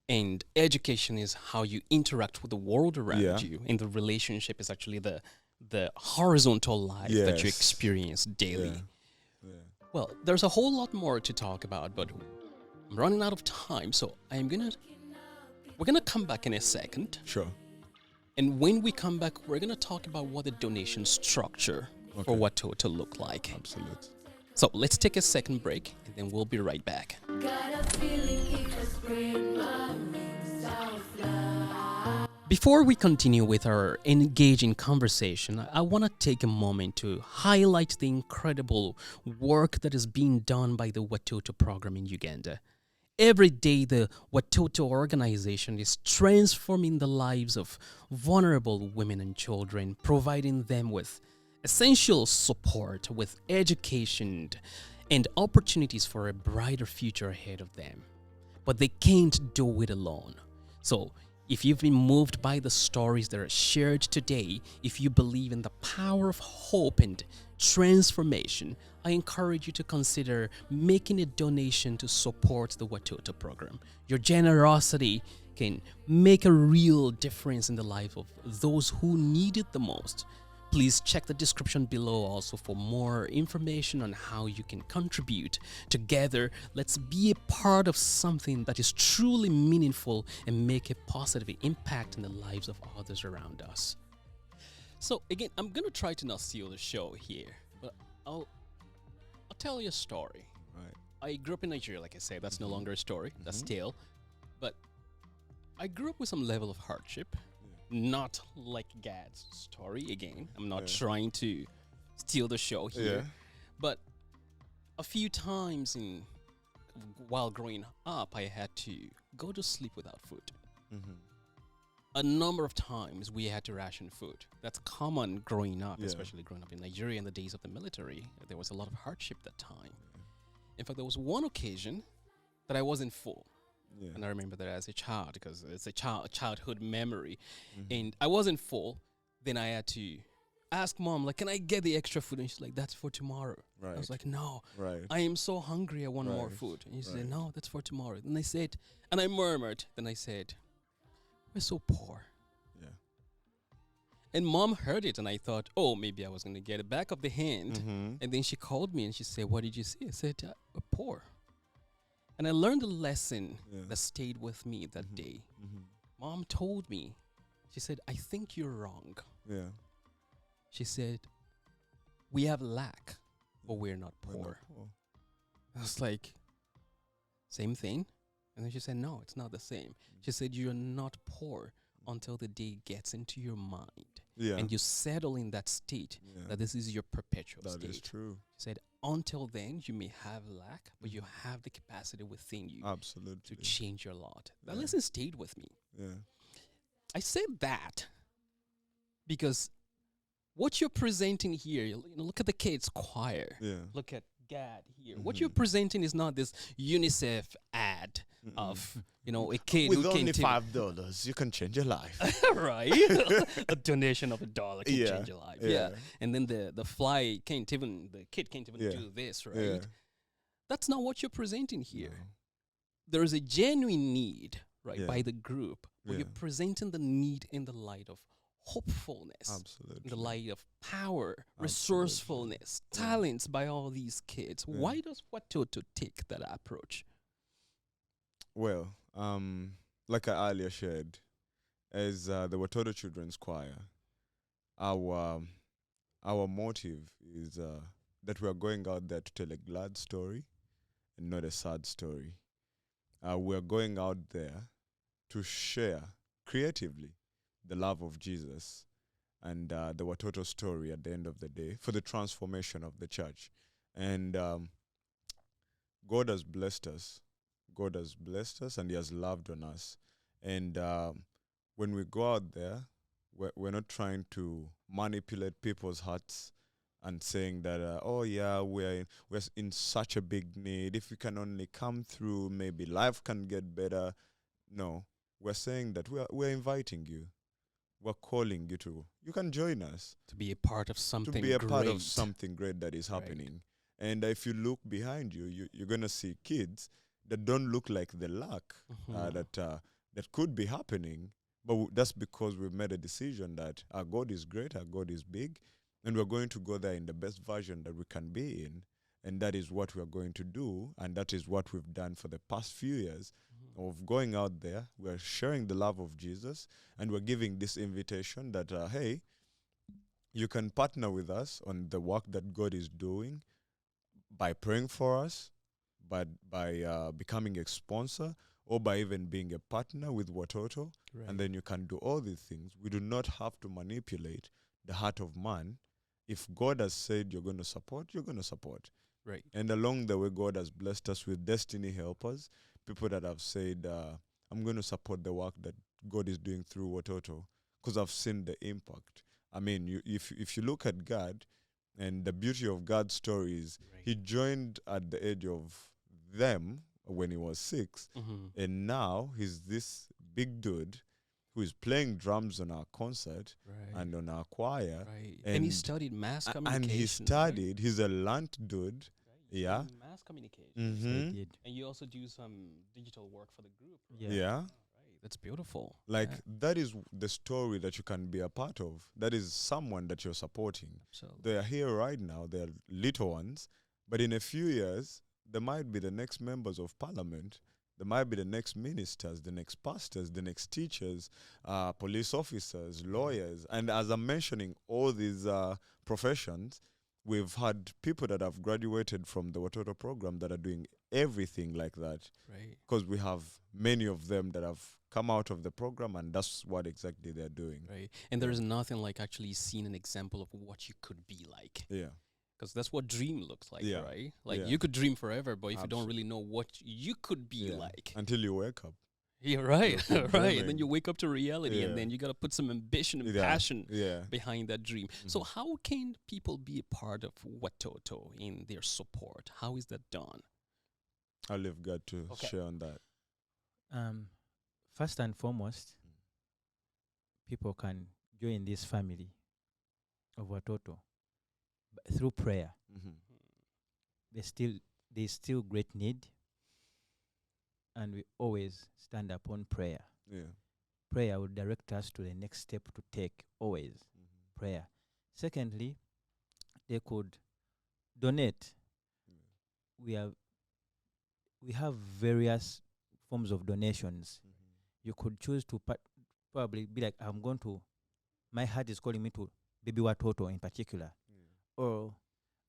And education is how you interact with the world around you. And the relationship is actually the horizontal life that you experience daily. Well, there's a whole lot more to talk about, but I'm running out of time, so we're gonna come back in a second. Sure. And when we come back, we're gonna talk about what the donation structure for Watoto look like. Absolutely. So let's take a second break, and then we'll be right back. Before we continue with our engaging conversation, I want to take a moment to highlight the incredible work that is being done by the Watoto program in Uganda. Every day, the Watoto organization is transforming the lives of vulnerable women and children, providing them with essential support, with education and opportunities for a brighter future ahead of them. But they can't do it alone. So, if you've been moved by the stories that are shared today, if you believe in the power of hope and transformation, I encourage you to consider making a donation to support the Watoto program. Your generosity can make a real difference in the life of those who need it the most. Please check the description below also for more information on how you can contribute. Together, let's be a part of something that is truly meaningful and make a positive impact in the lives of others around us. So again, I'm going to try to not steal the show here, but I'll tell you a story. Right. I grew up in Nigeria, like I said. That's no longer a story. That's tale. But I grew up with some level of hardship. not like Gad's story again. I'm not Yeah. trying to steal the show here, Yeah. but a few times while growing up, I had to go to sleep without food. Mm-hmm. A number of times we had to ration food. That's common growing up, Yeah. especially growing up in Nigeria in the days of the military. There was a lot of hardship that time. In fact, there was one occasion that I wasn't full. Yeah. And I remember that as a child because it's a childhood memory. Mhm. And I wasn't full. Then I had to ask mom, like, can I get the extra food? And she's like, that's for tomorrow. Right. I was like, no, right. I am so hungry. I want more Right, food. And she said, right. no, that's for tomorrow. And I said, and I murmured. Then I said, we're so poor. Yeah. And mom heard it. And I thought, oh, maybe I was going to get a back of the hand. Mm-hmm. And then she called me and she said, what did you say? I said, we're poor. And I learned a lesson Yeah. that stayed with me that Mhm. day. Mm-hmm. Mom told me, she said, I think you're wrong. Yeah. She said, we have lack, but we're not We're not poor. poor. I was like, same thing? And then she said, no, it's not the same. She said, you're not poor until the day gets into your mind Yeah. and you settle in that state yeah. that this is your perpetual That state. is true. She said, until then, you may have lack, but you have the capacity within you to Absolutely. change your lot. That Yeah. lesson stayed with me. Yeah. I said that because what you're presenting here, look at the kids' choir. Yeah. Look at Gad here. What you're Mhm. presenting is not this UNICEF ad Mm-mm. of, a kid With who only came to $5, you can change your life. right? A donation of $1 can Yeah, change your life. Yeah. And then the kid can't even Yeah, do this, right? Yeah. That's not what you're presenting here. No. There is a genuine need, right, Yeah. by the group, but Yeah. you're presenting the need in the light of hopefulness, Absolutely. in the light of power, Absolutely. resourcefulness, Yeah. talents by all these kids. Yeah. Why does Watoto take that approach? Well, like I earlier shared, as the Watoto Children's Choir, our motive is that we are going out there to tell a glad story and not a sad story. We are going out there to share creatively the love of Jesus and the Watoto story at the end of the day for the transformation of the church. And God has blessed us. God has blessed us and He has loved on us. And when we go out there, we're not trying to manipulate people's hearts and saying that, we're in such a big need. If we can only come through, maybe life can get better. No, we're saying that we're inviting you. We're calling you to. You can join us To be a part of something to be a great. part of something great that is Right. happening. And if you look behind you, you're going to see kids that don't look like the luck Mhm. that could be happening. But that's because we've made a decision that our God is great, our God is big, and we're going to go there in the best version that we can be in. And that is what we're going to do. And that is what we've done for the past few years of going out there. We're sharing the love of Jesus, and we're giving this invitation that, hey, you can partner with us on the work that God is doing by praying for us, by becoming a sponsor, or by even being a partner with Watoto. Right. And then you can do all these things. We do not have to manipulate the heart of man. If God has said you're going to support, you're going to support. Right. And along the way, God has blessed us with destiny helpers, people that have said, I'm going to support the work that God is doing through Watoto because I've seen the impact. I mean, if you look at God, and the beauty of God's story is He joined at the age of them when he was 6, Mhm. and now he's this big dude who is playing drums on our concert Right. and on our choir. Right. And he and- studied mass communication. And he right? studied, he's a learned dude. Right, you Yeah. studied mass communication. So I Mm-hmm. did. And you also do some digital work for the group. Right? Yeah. Yeah. Right. That's beautiful. Like, Yeah, that is the story that you can be a part of. That is someone that you're supporting. absolutely. They are here right now, they're little ones, but in a few years, they might be the next members of parliament. They might be the next ministers, the next pastors, the next teachers, police officers, lawyers. And as I'm mentioning all these professions, we've had people that have graduated from the Watoto program that are doing everything like that. Right. Because we have many of them that have come out of the program, and that's what exactly they're doing. Right. And there is nothing like actually seeing an example of what you could be like. Yeah. Because that's what dream looks like, Yeah. right? Like Yeah. you could dream forever, but if you don't Absolutely. really know what you could be Yeah. like. Until you wake up. Yeah, right. You're right. And then dreaming. you wake up to reality and Yeah. then you got to put some ambition and Yeah. passion Yeah. behind that dream. So Mhm. how can people be a part of Watoto in their support? How is that done? I'll leave God to Okay. share on that. First and foremost, people can join this family of Watoto through prayer. Mm-hmm. There's still great need, and we always stand upon prayer. Yeah. Prayer will direct us to the next step to take, always Mm-hmm. prayer. Secondly, they could donate. We have various forms of donations. Mm-hmm. You could choose to probably be like, my heart is calling me to Baby Watoto in particular, or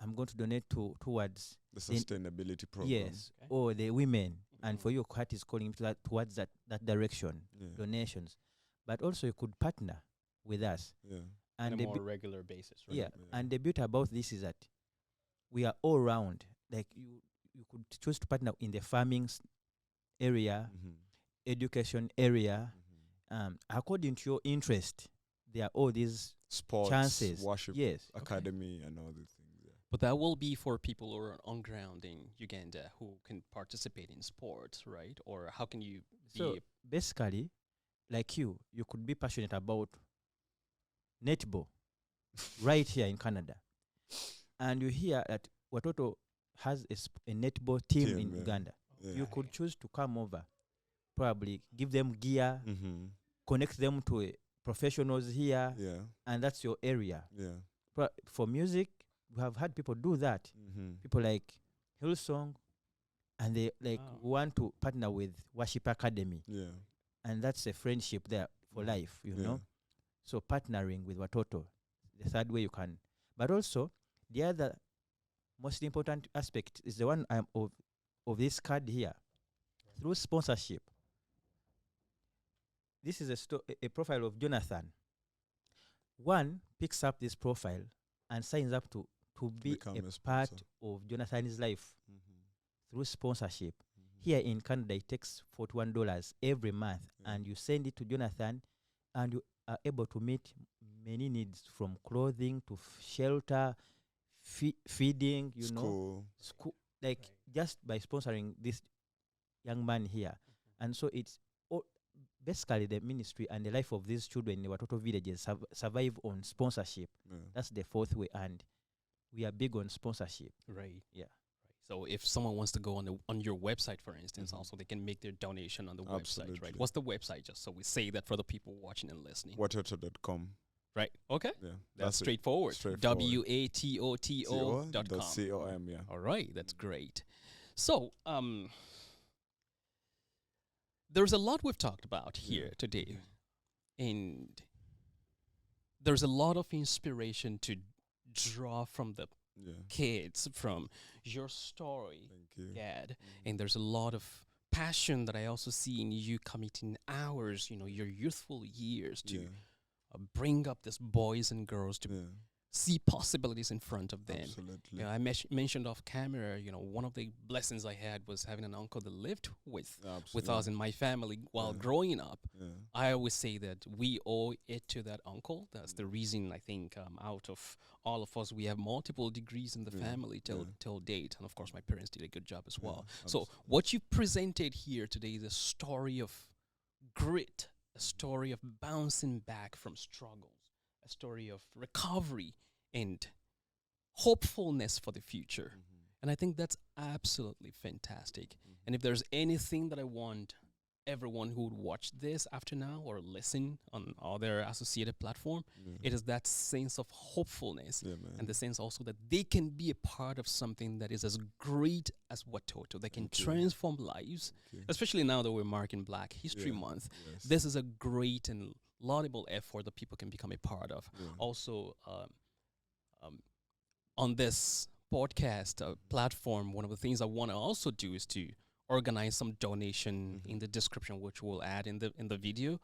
I'm going to donate towards The sustainability program. yes, Okay. or the women, and Mhm. for your heart is calling to towards that direction, Yeah. donations. But also you could partner with us, Yeah. On and a the more regular basis, right? yeah, Yeah. and the beauty about this is that we are all round. Like you could choose to partner in the farming area, Mm-hmm. education area, Mm-hmm. according to your interest. There are all these Sports, chances. worship Yes. academy, and all the things. Yeah. But that will be for people who are on ground in Uganda who can participate in sports, right? Or how can you be So basically, like you could be passionate about netball right here in Canada, and you hear that Watoto has a netball team Team, in yeah. Uganda. Yeah. You could choose to come over, probably give them gear, Mm-hmm. connect them to professionals here, Yeah. and that's your area. Yeah. For music, we have had people do that. Mm-hmm. People like Hillsong, and they Wow. want to partner with Worship Academy, Yeah. and that's a friendship there for Mhm. life, you Yeah. know. So partnering with Watoto, the third way you can. But also the other most important aspect is the one of this card here, through sponsorship. This is a profile of Jonathan. One picks up this profile and signs up to be become a a part sponsor. of Jonathan's life Mm-hmm. through sponsorship. Mm-hmm. Here in Canada, it takes $41 every month, Yeah. and you send it to Jonathan, and you are able to meet many needs, from clothing to shelter, feeding, school, like just by sponsoring this young man here. And so it's basically the ministry and the life of these children in the Watoto villages survive on sponsorship. Yeah. That's the fourth way, and we are big on sponsorship. right? Yeah. Right. So if someone wants to go on your website, for instance, Mhm. also they can make their donation on the website, right? Absolutely. What's the website? Just so we say that for the people watching and listening. Watoto.com. Right. Okay. Yeah. That's it. straightforward. Straightforward. WATOTO.com. .com, yeah. All right, that's great. So, there's a lot we've talked about here today, and there's a lot of inspiration to draw from the Yeah. kids, from your story, Thank you. Gad, and there's a lot of passion that I also see in you committing hours, your youthful years to Yeah. bring up these boys and girls to Yeah. see possibilities in front of them. Absolutely. I mentioned off camera, one of the blessings I had was having an uncle that lived with Absolutely. us and my family while Yeah. growing up. Yeah. I always say that we owe it to that uncle. That's the reason I think out of all of us, we have multiple degrees in the Yeah, family till yeah. date. And of course, my parents did a good job as well. Yeah, So absolutely. what you presented here today is a story of grit, a story of bouncing back from struggles, a story of recovery and hopefulness for the future. Mhm. And I think that's absolutely fantastic. Mhm. And if there's anything that I want everyone who would watch this after now or listen on other associated platform, Yeah. it is that sense of hopefulness Yeah, man. and the sense also that they can be a part of something that is as great as Watoto, that can Thank you. transform lives, Thank you. especially now that we're marking Black History Yeah. Month. Yes. This is a great and laudable effort that people can become a part of. Yeah. Also, on this podcast platform, one of the things I want to also do is to organize some donation in the description, which we'll add in the video,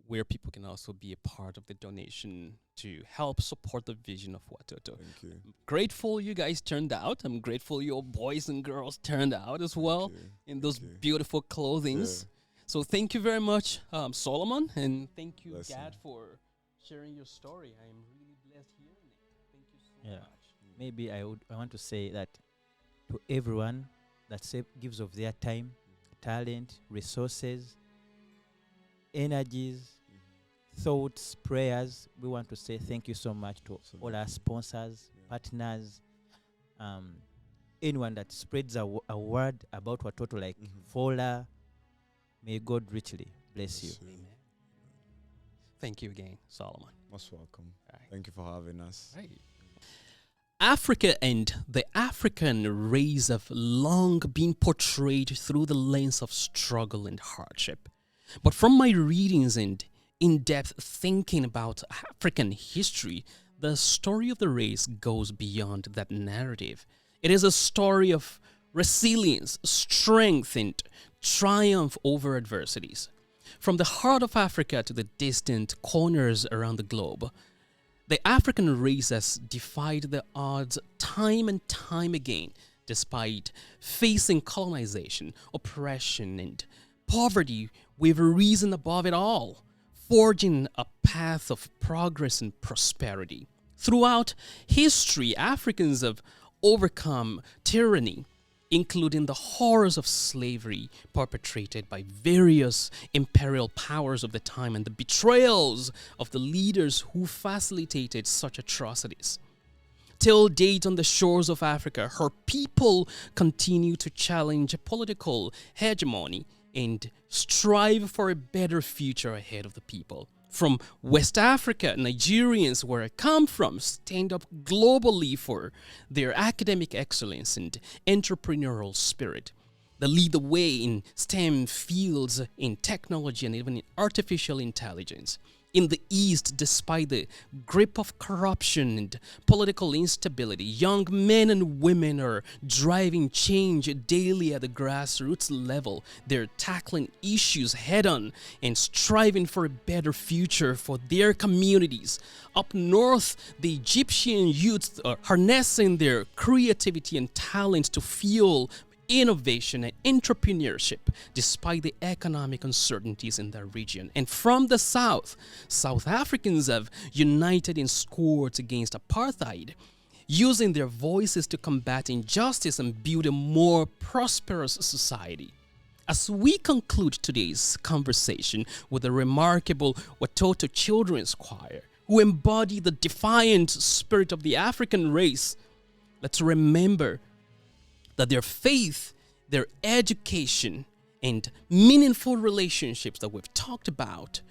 where people can also be a part of the donation to help support the vision of Watoto. Thank you. Grateful you guys turned out. I'm grateful your boys and girls turned out as well Thank you. in those Thank you. beautiful clothings. So thank you very much, Solomon, and thank you, Bless you. Gad, for sharing your story. I am really blessed hearing it. Thank you so Yeah. much. Maybe I want to say that to everyone that gives of their time, talent, resources, energies, thoughts, prayers, we want to say thank you so much to all our sponsors, partners, anyone that spreads a word about Watoto like Fola. May God richly bless you. Amen. Thank you again, Solomon. Most welcome. Right. Thank you for having us. Right. Africa and the African race have long been portrayed through the lens of struggle and hardship. But from my readings and in-depth thinking about African history, the story of the race goes beyond that narrative. It is a story of resilience, strength, and triumph over adversities. From the heart of Africa to the distant corners around the globe, the African race has defied the odds time and time again, despite facing colonization, oppression, and poverty. We've risen above it all, forging a path of progress and prosperity. Throughout history, Africans have overcome tyranny, including the horrors of slavery perpetrated by various imperial powers of the time and the betrayals of the leaders who facilitated such atrocities. Till date, on the shores of Africa, her people continue to challenge political hegemony and strive for a better future ahead of the people. From West Africa, Nigerians, where I come from, stand up globally for their academic excellence and entrepreneurial spirit. They lead the way in STEM fields, in technology, and even in artificial intelligence. In the East, despite the grip of corruption and political instability, young men and women are driving change daily at the grassroots level. They're tackling issues head-on and striving for a better future for their communities. Up north, the Egyptian youth are harnessing their creativity and talent to fuel innovation and entrepreneurship despite the economic uncertainties in the region. And from the south, South Africans have united in swords against apartheid, using their voices to combat injustice and build a more prosperous society. As we conclude today's conversation with the remarkable Watoto Children's Choir, who embody the defiant spirit of the African race, let's remember that their faith, their education, and meaningful relationships that we've talked about,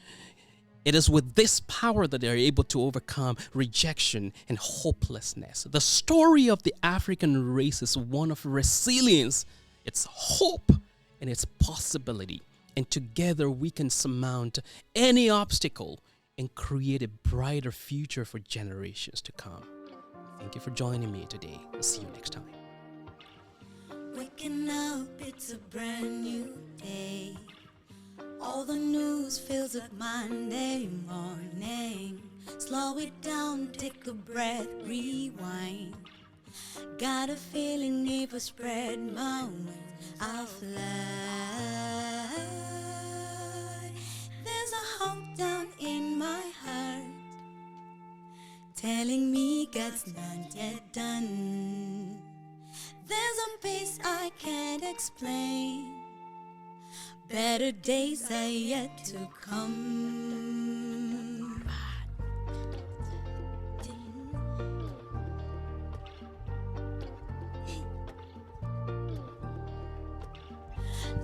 it is with this power that they are able to overcome rejection and hopelessness. The story of the African race is one of resilience, it's hope, and it's possibility. And together we can surmount any obstacle and create a brighter future for generations to come. Thank you for joining me today. I'll see you next time. Waking up, it's a brand new day. All the news fills up Monday morning. Slow it down, take a breath, rewind. Got a feeling if I spread my wings, I'll fly. There's a hope down in my heart, telling me God's not yet done. There's a peace I can't explain. Better days are yet to come.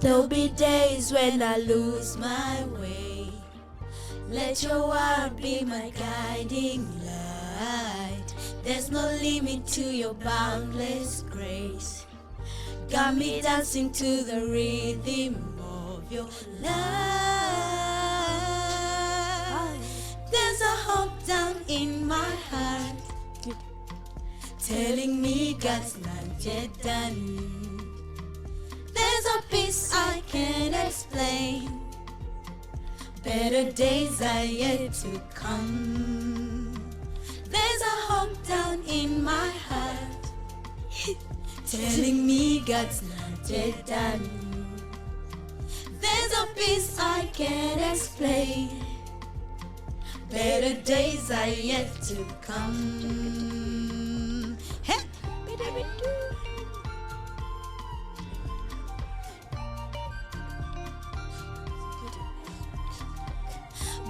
There'll be days when I lose my way. Let your word be my guiding light. There's no limit to your boundless grace. Got me dancing to the rhythm of your life. There's a hope down in my heart, telling me God's not yet done. There's a peace I can't explain. Better days are yet to come. There's a hope down in my heart, telling me God's not yet done. There's a peace I can't explain. Better days are yet to come. Hey.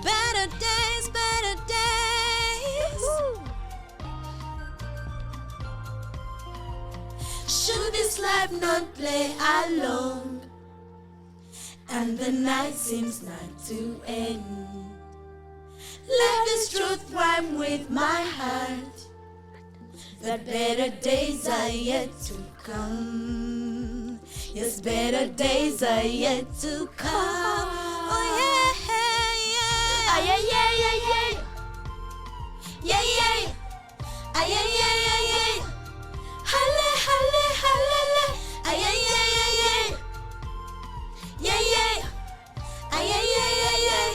Better days, better days. Should this life not play along, and the night seems not to end? Let this truth rhyme with my heart, that better days are yet to come. Yes, better days are yet to come. Oh yeah, yeah. Ah, yeah, yeah, yeah, yeah. Yeah, yeah. Ah, yeah, yeah, yeah, yeah. Halle, halle, halle. Ah, yeah, yeah, yeah, yeah. Yeah, yeah. Ah, yeah, yeah, yeah, yeah.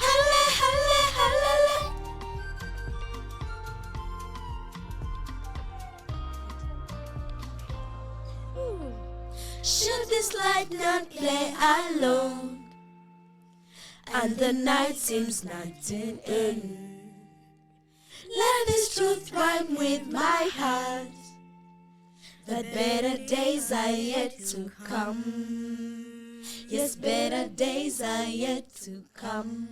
Halle, halle, halle. Should this light not play alone, and the night seems not to end? Let this truth rhyme with my heart, that better days are yet to come. Yes, better days are yet to come.